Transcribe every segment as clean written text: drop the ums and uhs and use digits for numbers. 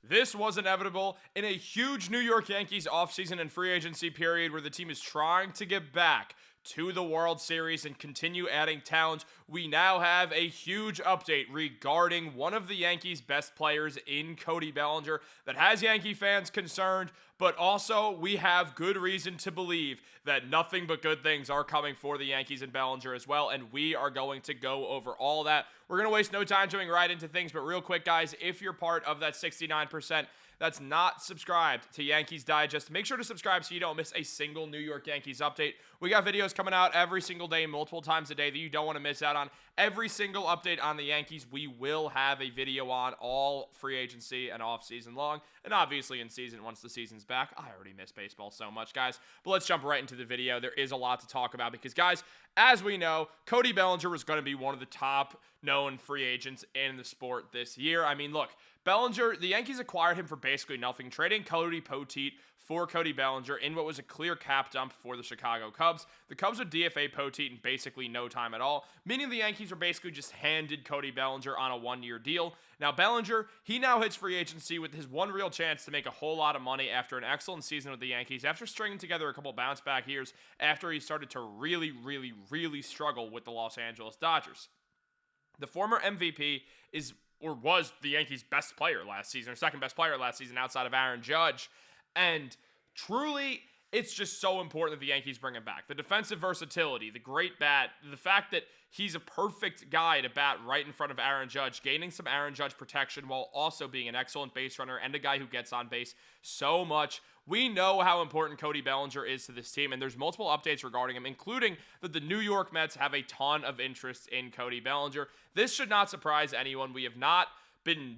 This was inevitable in a huge New York Yankees offseason and free agency period where the team is trying to get back to the World Series and continue adding talent. We now have a huge update regarding one of the Yankees' best players in Cody Bellinger that has Yankee fans concerned, but also we have good reason to believe that nothing but good things are coming for the Yankees and Bellinger as well, and we are going to go over all that. We're going to waste no time jumping right into things, but real quick, guys, if you're part of that 69% that's not subscribed to Yankees Digest, make sure to subscribe so you don't miss a single New York Yankees update. We got videos coming out every single day, multiple times a day that you don't want to miss out on. Every single update on the Yankees, we will have a video on all free agency and off-season long, and obviously in season once the season's back. I already miss baseball so much, guys. But let's jump right into the video. There is a lot to talk about because, guys, as we know, Cody Bellinger was going to be one of the top known free agents in the sport this year. I mean, look, Bellinger, the Yankees acquired him for basically nothing, trading Cody Poteet for Cody Bellinger in what was a clear cap dump for the Chicago Cubs. The Cubs would DFA Poteet in basically no time at all, meaning the Yankees were basically just handed Cody Bellinger on a one-year deal. Now, Bellinger, he now hits free agency with his one real chance to make a whole lot of money after an excellent season with the Yankees, after stringing together a couple bounce-back years, after he started to really struggle with the Los Angeles Dodgers. The former MVP was the Yankees' best player last season, or second best player last season outside of Aaron Judge. And truly, it's just so important that the Yankees bring him back. The defensive versatility, the great bat, the fact that he's a perfect guy to bat right in front of Aaron Judge, gaining some Aaron Judge protection while also being an excellent base runner and a guy who gets on base so much. We know how important Cody Bellinger is to this team, and there's multiple updates regarding him, including that the New York Mets have a ton of interest in Cody Bellinger. This should not surprise anyone.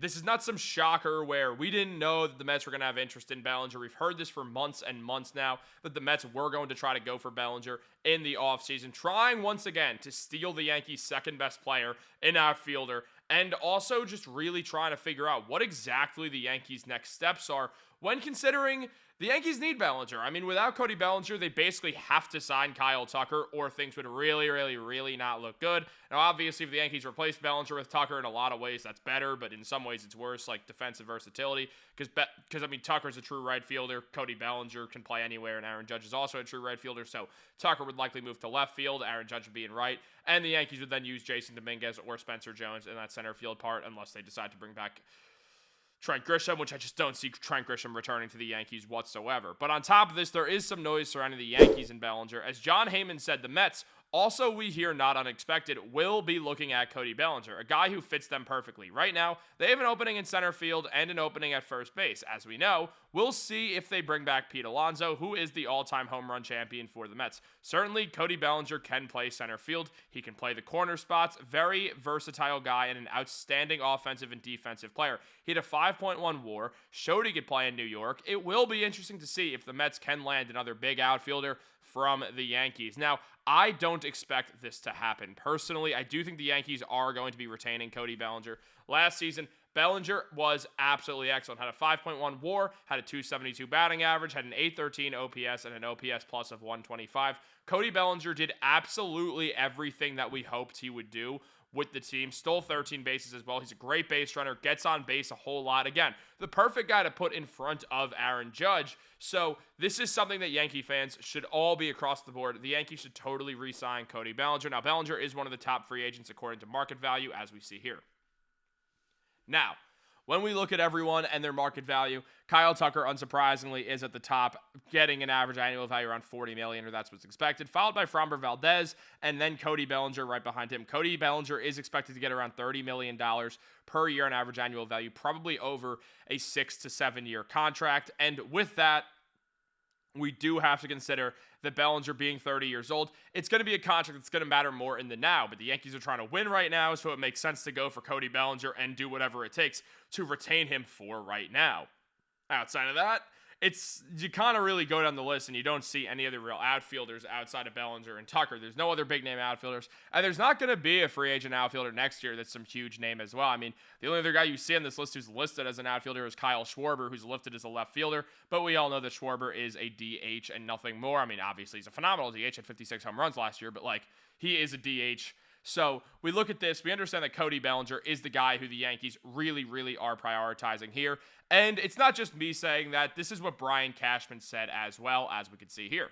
This is not some shocker where we didn't know that the Mets were going to have interest in Bellinger. We've heard this for months and months now, that the Mets were going to try to go for Bellinger in the offseason, trying once again to steal the Yankees' second best player, an outfielder, and also just really trying to figure out what exactly the Yankees' next steps are when considering the Yankees need Bellinger. I mean, without Cody Bellinger, they basically have to sign Kyle Tucker or things would really not look good. Now, obviously, if the Yankees replace Bellinger with Tucker, in a lot of ways, that's better, but in some ways, it's worse, like defensive versatility, because I mean, Tucker's a true right fielder. Cody Bellinger can play anywhere, and Aaron Judge is also a true right fielder, so Tucker would likely move to left field. Aaron Judge would be in right, and the Yankees would then use Jason Dominguez or Spencer Jones in that center field part, unless they decide to bring back Trent Grisham, which I just don't see Trent Grisham returning to the Yankees whatsoever. But on top of this, there is some noise surrounding the Yankees and Bellinger. As John Heyman said, the Mets, also we hear not unexpected, will be looking at Cody Bellinger, a guy who fits them perfectly. Right now, they have an opening in center field and an opening at first base. As we know, we'll see if they bring back Pete Alonso, who is the all-time home run champion for the Mets. Certainly, Cody Bellinger can play center field. He can play the corner spots. Very versatile guy and an outstanding offensive and defensive player. He had a 5.1 WAR, showed he could play in New York. It will be interesting to see if the Mets can land another big outfielder from the Yankees. Now, I don't expect this to happen. Personally, I do think the Yankees are going to be retaining Cody Bellinger. Last season, Bellinger was absolutely excellent. Had a 5.1 WAR, had a 272 batting average, had an 813 OPS, and an OPS plus of 125. Cody Bellinger did absolutely everything that we hoped he would do with the team. Stole 13 bases as well. He's a great base runner, gets on base a whole lot. Again, the perfect guy to put in front of Aaron Judge. So this is something that Yankee fans should all be across the board. The Yankees should totally re-sign Cody Bellinger. Now, Bellinger is one of the top free agents according to market value, as we see here. Now, when we look at everyone and their market value, Kyle Tucker, unsurprisingly, is at the top, getting an average annual value around $40 million, or that's what's expected, followed by Framber Valdez, and then Cody Bellinger right behind him. Cody Bellinger is expected to get around $30 million per year in average annual value, probably over a 6 to 7 year contract, and with that, we do have to consider that Bellinger being 30 years old, it's going to be a contract that's going to matter more in the now, but the Yankees are trying to win right now, so it makes sense to go for Cody Bellinger and do whatever it takes to retain him for right now. Outside of that, you kind of really go down the list and you don't see any other real outfielders outside of Bellinger and Tucker. There's no other big name outfielders, and there's not going to be a free agent outfielder next year that's some huge name as well. I mean, the only other guy you see on this list who's listed as an outfielder is Kyle Schwarber, who's listed as a left fielder, but we all know that Schwarber is a DH and nothing more. I mean, obviously he's a phenomenal DH, had 56 home runs last year, but he is a DH. So we look at this, we understand that Cody Bellinger is the guy who the Yankees really, really are prioritizing here. And it's not just me saying that. This is what Brian Cashman said as well, as we can see here.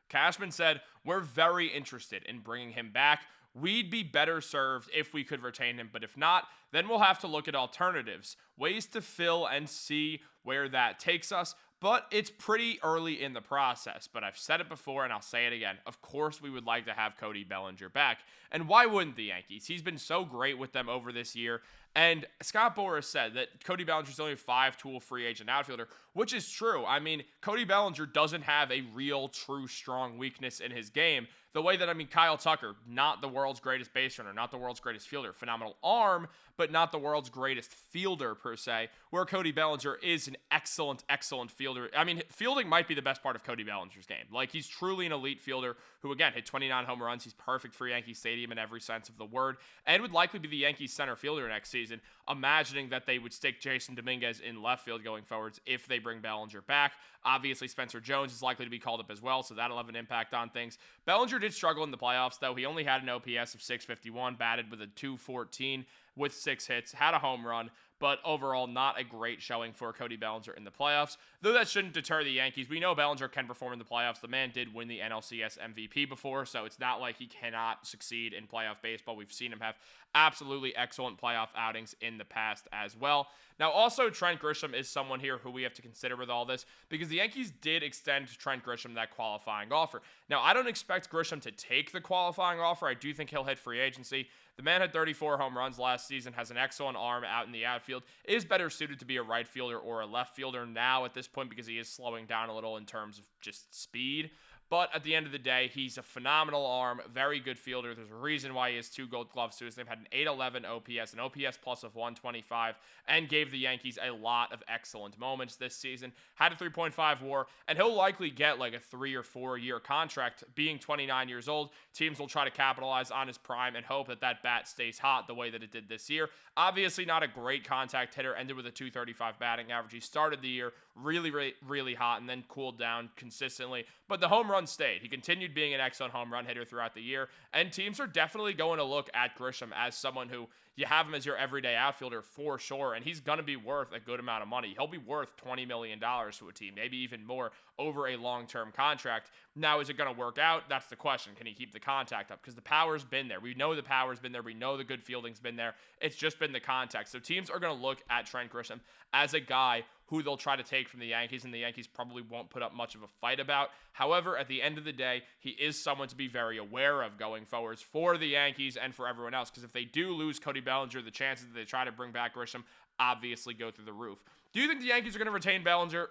Cashman said, "We're very interested in bringing him back. We'd be better served if we could retain him, but if not, then we'll have to look at alternatives, ways to fill and see where that takes us. But it's pretty early in the process. But I've said it before and I'll say it again. Of course, we would like to have Cody Bellinger back. And why wouldn't the Yankees? He's been so great with them over this year. And Scott Boras said that Cody Bellinger is only a 5-tool free agent outfielder, which is true. I mean, Cody Bellinger doesn't have a real, true, strong weakness in his game. The way that, Kyle Tucker, not the world's greatest base runner, not the world's greatest fielder, phenomenal arm, but not the world's greatest fielder per se, where Cody Bellinger is an excellent, excellent fielder. I mean, fielding might be the best part of Cody Bellinger's game. Like, he's truly an elite fielder who, again, hit 29 home runs. He's perfect for Yankee Stadium in every sense of the word, and would likely be the Yankees center fielder next season, imagining that they would stick Jason Dominguez in left field going forwards if they bring Bellinger back. Obviously, Spencer Jones is likely to be called up as well, so that'll have an impact on things. Bellinger did struggle in the playoffs, though. He only had an OPS of 651, batted with a 214 with 6 hits, had a home run, but overall not a great showing for Cody Bellinger in the playoffs. Though that shouldn't deter the Yankees. We know Bellinger can perform in the playoffs. The man did win the NLCS MVP before, so it's not like he cannot succeed in playoff baseball. We've seen him have absolutely excellent playoff outings in the past as well. Now, also, Trent Grisham is someone here who we have to consider with all this, because the Yankees did extend to Trent Grisham that qualifying offer. Now, I don't expect Grisham to take the qualifying offer. I do think he'll hit free agency. The man had 34 home runs last season, has an excellent arm out in the outfield, is better suited to be a right fielder or a left fielder now at this point because he is slowing down a little in terms of just speed. But at the end of the day, he's a phenomenal arm, very good fielder. There's a reason why he has 2 gold gloves to his name. Had an 811 OPS, an OPS plus of 125, and gave the Yankees a lot of excellent moments this season. Had a 3.5 WAR, and he'll likely get like a 3 or 4 year contract. Being 29 years old, teams will try to capitalize on his prime and hope that that bat stays hot the way that it did this year. Obviously not a great contact hitter, ended with a 235 batting average. He started the year really, really, really hot and then cooled down consistently. But the home run stayed. He continued being an excellent home run hitter throughout the year, and teams are definitely going to look at Grisham as someone who you have him as your everyday outfielder for sure, and he's going to be worth a good amount of money. He'll be worth $20 million to a team, maybe even more over a long-term contract. Now, is it going to work out? That's the question. Can he keep the contact up? Because the power's been there. We know the power's been there. We know the good fielding's been there. It's just been the contact. So teams are going to look at Trent Grisham as a guy who they'll try to take from the Yankees, and the Yankees probably won't put up much of a fight about. However, at the end of the day, he is someone to be very aware of going forwards for the Yankees and for everyone else, because if they do lose Cody Bellinger, the chances that they try to bring back Grisham obviously go through the roof. Do you think the Yankees are going to retain Bellinger?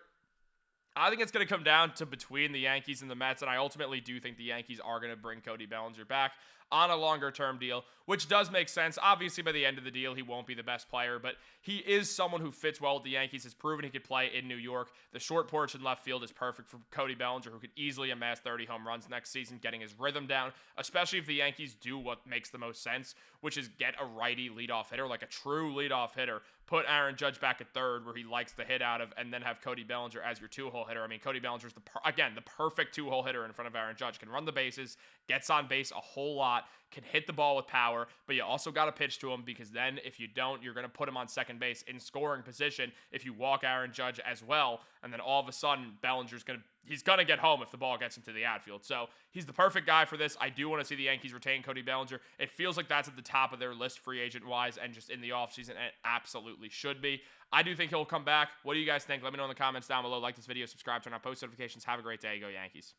I think it's going to come down to between the Yankees and the Mets, and I ultimately do think the Yankees are going to bring Cody Bellinger back on a longer-term deal, which does make sense. Obviously, by the end of the deal, he won't be the best player, but he is someone who fits well with the Yankees, has proven he could play in New York. The short porch in left field is perfect for Cody Bellinger, who could easily amass 30 home runs next season, getting his rhythm down, especially if the Yankees do what makes the most sense, which is get a righty leadoff hitter, like a true leadoff hitter, put Aaron Judge back at third where he likes to hit out of, and then have Cody Bellinger as your 2-hole hitter. I mean, Cody Bellinger's, the perfect 2-hole hitter in front of Aaron Judge. Can run the bases, gets on base a whole lot, can hit the ball with power, but you also got to pitch to him, because then if you don't, you're going to put him on second base in scoring position if you walk Aaron Judge as well, and then all of a sudden Bellinger's going to get home if the ball gets into the outfield. So he's the perfect guy for this. I do want to see the Yankees retain Cody Bellinger. It feels like that's at the top of their list free agent-wise and just in the offseason, and it absolutely should be. I do think he'll come back. What do you guys think? Let me know in the comments down below. Like this video, subscribe, turn on post notifications. Have a great day. Go Yankees.